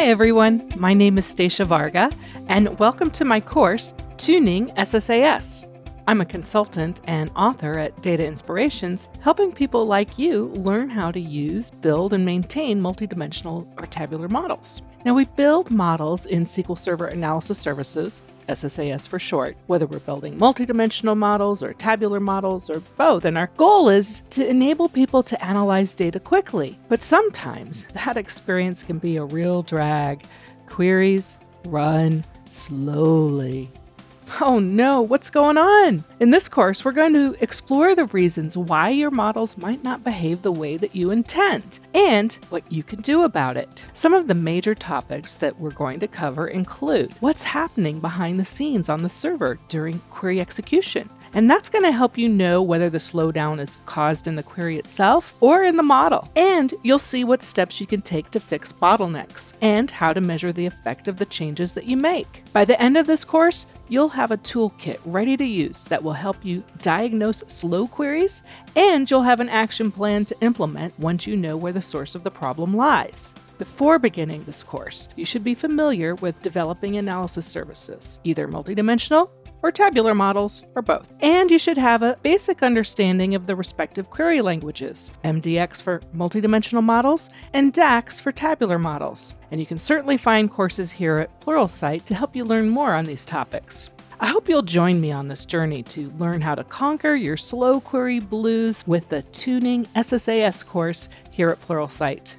Hi everyone, my name is Stacia Varga, and welcome to my course, Tuning SSAS. I'm a consultant and author at Data Inspirations, helping people like you learn how to use, build, and maintain multidimensional or tabular models. Now, we build models in SQL Server Analysis Services, SSAS for short, whether we're building multidimensional models or tabular models or both. And our goal is to enable people to analyze data quickly. But sometimes that experience can be a real drag. Queries run slowly. Oh no, what's going on? In this course, we're going to explore the reasons why your models might not behave the way that you intend and what you can do about it. Some of the major topics that we're going to cover include what's happening behind the scenes on the server during query execution. And that's going to help you know whether the slowdown is caused in the query itself or in the model. And you'll see what steps you can take to fix bottlenecks and how to measure the effect of the changes that you make. By the end of this course, you'll have a toolkit ready to use that will help you diagnose slow queries, and you'll have an action plan to implement once you know where the source of the problem lies. Before beginning this course, you should be familiar with developing analysis services, either multidimensional or tabular models, or both. And you should have a basic understanding of the respective query languages, MDX for multidimensional models and DAX for tabular models. And you can certainly find courses here at Pluralsight to help you learn more on these topics. I hope you'll join me on this journey to learn how to conquer your slow query blues with the Tuning SSAS course here at Pluralsight.